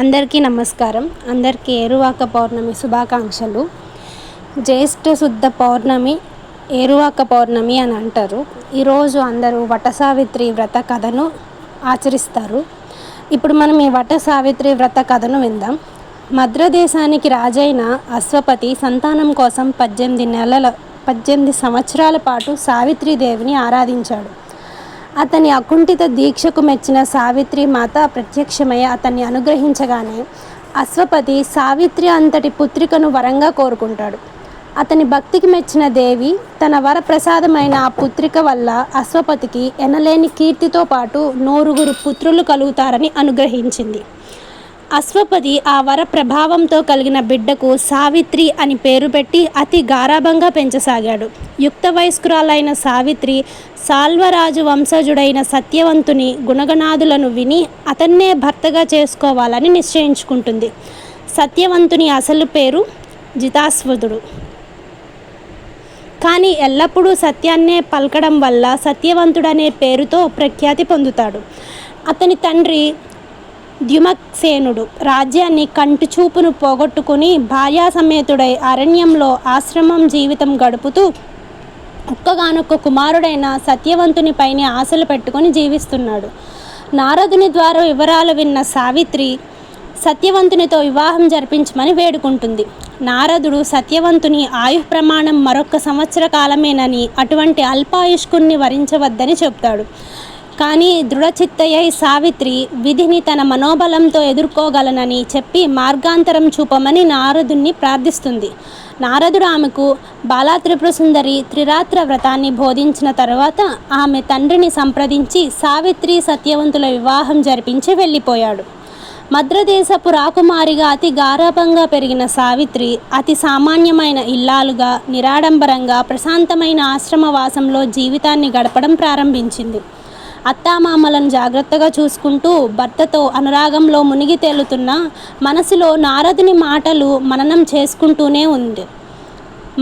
అందరికీ నమస్కారం. అందరికీ ఏరువాక పౌర్ణమి శుభాకాంక్షలు. జ్యేష్ఠ శుద్ధ పౌర్ణమి ఏరువాక పౌర్ణమి అని అంటారు. ఈరోజు అందరూ వట సావిత్రి వ్రత కథను ఆచరిస్తారు. ఇప్పుడు మనం ఈ వట సావిత్రి వ్రత కథను విందాం. మద్రదేశానికి రాజైన అశ్వపతి సంతానం కోసం 18 సంవత్సరాల పాటు సావిత్రీదేవిని ఆరాధించాడు. అతని అకుంఠిత దీక్షకు మెచ్చిన సావిత్రి మాత ప్రత్యక్షమై అతన్ని అనుగ్రహించగానే అశ్వపతి సావిత్రి అంతటి పుత్రికను వరంగా కోరుకుంటాడు. అతని భక్తికి మెచ్చిన దేవి తన వరప్రసాదమైన ఆ పుత్రిక వల్ల అశ్వపతికి ఎనలేని కీర్తితో పాటు 9 పుత్రులు కలుగుతారని అనుగ్రహించింది. అశ్వపతి ఆ వర ప్రభావంతో కలిగిన బిడ్డకు సావిత్రి అని పేరు పెట్టి అతి గారాభంగా పెంచసాగాడు. యుక్త వయస్కురాలైన సావిత్రి సాల్వరాజు వంశజుడైన సత్యవంతుని గుణగణాదులను విని అతన్నే భర్తగా చేసుకోవాలని నిశ్చయించుకుంటుంది. సత్యవంతుని అసలు పేరు జితాశ్వతుడు. కానీ ఎల్లప్పుడూ సత్యాన్నే పలకడం వల్ల సత్యవంతుడనే పేరుతో ప్రఖ్యాతి పొందుతాడు. అతని తండ్రి ద్యుమత్సేనుడు రాజ్యాన్ని కంటిచూపును పోగొట్టుకుని భార్యాసమేతుడై అరణ్యంలో ఆశ్రమం జీవితం గడుపుతూ ఒక్కగానొక్క కుమారుడైన సత్యవంతుని పైన ఆశలు పెట్టుకొని జీవిస్తున్నాడు. నారదుని ద్వారా వివరాలు విన్న సావిత్రి సత్యవంతునితో వివాహం జరిపించమని వేడుకుంటుంది. నారదుడు సత్యవంతుని ఆయుః ప్రమాణం మరొక సంవత్సర కాలమేనని, అటువంటి అల్పాయుష్కుణ్ణి వరించవద్దని చెప్తాడు. కానీ దృఢచిత్తయై సావిత్రి విధిని తన మనోబలంతో ఎదుర్కోగలనని చెప్పి మార్గాంతరం చూపమని నారదుణ్ణి ప్రార్థిస్తుంది. నారదుడు ఆమెకు బాలాత్రిపుర సుందరి త్రిరాత్ర వ్రతాన్ని బోధించిన తర్వాత ఆమె తండ్రిని సంప్రదించి సావిత్రి సత్యవంతుల వివాహం జరిపించి వెళ్ళిపోయాడు. మద్రదేశపు రాకుమారిగా అతి గారాభంగా పెరిగిన సావిత్రి అతి సామాన్యమైన ఇల్లాలుగా నిరాడంబరంగా ప్రశాంతమైన ఆశ్రమవాసంలో జీవితాన్ని గడపడం ప్రారంభించింది. అత్తామామలను జాగ్రత్తగా చూసుకుంటూ భర్తతో అనురాగంలో మునిగి తేలుతున్న మనసులో నారదుని మాటలు మననం చేసుకుంటూనే ఉంది.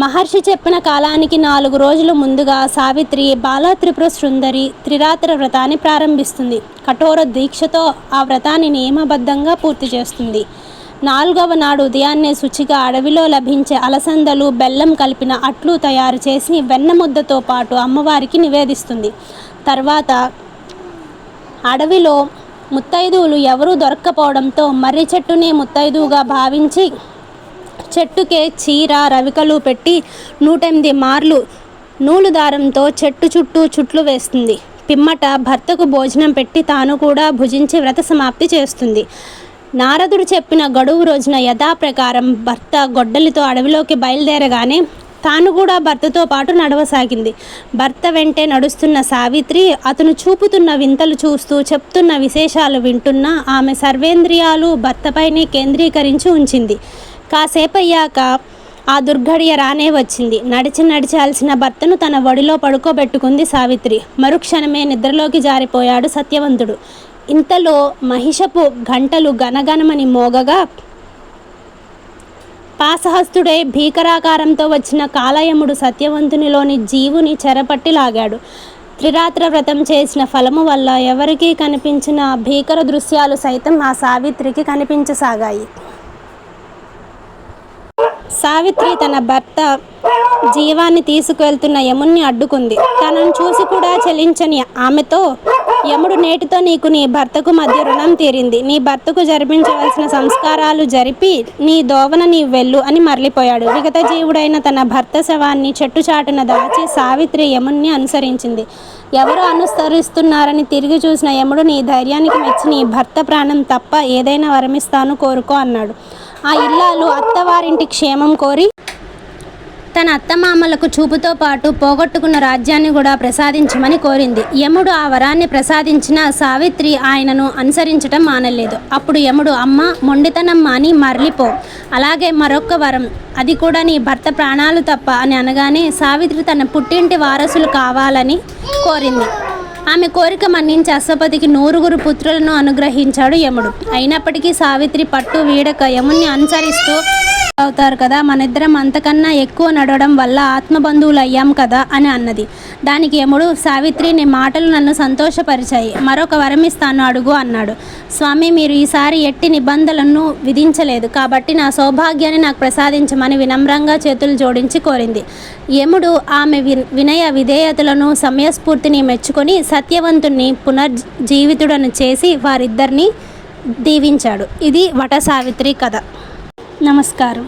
మహర్షి చెప్పిన కాలానికి 4 రోజులు ముందుగా సావిత్రి బాలాత్రిపుర సుందరి త్రిరాత్ర వ్రతాన్ని ప్రారంభిస్తుంది. కఠోర దీక్షతో ఆ వ్రతాన్ని నియమబద్ధంగా పూర్తి చేస్తుంది. 4వ నాడు ఉదయాన్నే శుచిగా అడవిలో లభించే అలసందలు బెల్లం కలిపిన అట్లు తయారు చేసి వెన్న ముద్దతో పాటు అమ్మవారికి నివేదిస్తుంది. తర్వాత అడవిలో ముత్తైదువులు ఎవరూ దొరక్కపోవడంతో మర్రి చెట్టునే ముత్తైదువుగా భావించి చెట్టుకే చీర రవికలు పెట్టి 108 మార్లు నూలు దారంతో చెట్టు చుట్టూ చుట్లు వేస్తుంది. పిమ్మట భర్తకు భోజనం పెట్టి తాను కూడా భుజించి వ్రత సమాప్తి చేస్తుంది. నారదుడు చెప్పిన గడువు రోజున యథాప్రకారం భర్త గొడ్డలితో అడవిలోకి బయలుదేరగానే తాను కూడా భర్తతో పాటు నడవసాగింది. భర్త వెంటే నడుస్తున్న సావిత్రి అతను చూపుతున్న వింతలు చూస్తూ చెప్తున్న విశేషాలు వింటున్నా ఆమె సర్వేంద్రియాలు భర్తపైనే కేంద్రీకరించి ఉంచింది. కాసేపయ్యాక ఆ దుర్ఘడియ రానే వచ్చింది. నడిచాల్సిన భర్తను తన ఒడిలో పడుకోబెట్టుకుంది సావిత్రి. మరుక్షణమే నిద్రలోకి జారిపోయాడు సత్యవంతుడు. ఇంతలో మహిషపు గంటలు గనగనమని మోగగా పాసహస్తుడై భీకరాకారంతో వచ్చిన కాలయముడు సత్యవంతునిలోని జీవుని చెరపట్టి లాగాడు. త్రిరాత్ర వ్రతం చేసిన ఫలము వల్ల ఎవరికీ కనిపించిన భీకర దృశ్యాలు సైతం ఆ సావిత్రికి కనిపించసాగాయి. సావిత్రి తన భర్త జీవాన్ని తీసుకువెళ్తున్న యముణ్ణి అడ్డుకుంది. తనను చూసి కూడా చలించని ఆమెతో, యముడు నేటితో నీకు నీ భర్తకు మధ్య రుణం తీరింది. నీ భర్తకు జరిపించవలసిన సంస్కారాలు జరిపి నీ దోవన నీ వెళ్ళు అని మరలిపోయాడు. విగత జీవుడైన తన భర్త శవాన్ని చెట్టు చాటున దాచి సావిత్రి యముణ్ణి అనుసరించింది. ఎవరు అనుసరిస్తున్నారని తిరిగి చూసిన యముడు, నీ ధైర్యానికి మెచ్చి నీ భర్త ప్రాణం తప్ప ఏదైనా వరమిస్తాను కోరుకో అన్నాడు. ఆ ఇల్లాలు అత్తవారింటి క్షేమం కోరి తన అత్తమామలకు చూపుతో పాటు పోగొట్టుకున్న రాజ్యాన్ని కూడా ప్రసాదించమని కోరింది. యముడు ఆ వరాన్ని ప్రసాదించిన సావిత్రి ఆయనను అనుసరించటం మానలేదు. అప్పుడు యముడు, అమ్మ మొండితనం మాని మరలిపో, అలాగే మరొక్క వరం, అది కూడా నీ భర్త ప్రాణాలు తప్ప అని అనగానే సావిత్రి తన పుట్టింటి వారసులు కావాలని కోరింది. ఆమె కోరిక మన్నించి అశ్వపతికి 9 పుత్రులను అనుగ్రహించాడు యముడు. అయినప్పటికీ సావిత్రి పట్టు వీడక యముణ్ణి అనుసరిస్తూ అవుతారు కదా, మనిద్దరం అంతకన్నా ఎక్కువ నడవడం వల్ల ఆత్మబంధువులు అయ్యాం కదా అని అన్నది. దానికి యముడు, సావిత్రి నీ మాటలు నన్ను సంతోషపరిచాయి, మరొక వరం ఇస్తాను అడుగు అన్నాడు. స్వామి, మీరు ఈసారి ఎట్టి నిబంధనలను విధించలేదు కాబట్టి నా సౌభాగ్యాన్ని నాకు ప్రసాదించమని వినమ్రంగా చేతులు జోడించి కోరింది. యముడు ఆమె వినయ విధేయతలను సమయస్ఫూర్తిని మెచ్చుకొని సత్యవంతుణ్ణి పునర్జీవితుడను చేసి వారిద్దరిని దీవించాడు. ఇది వట సావిత్రి కథ. నమస్కారం.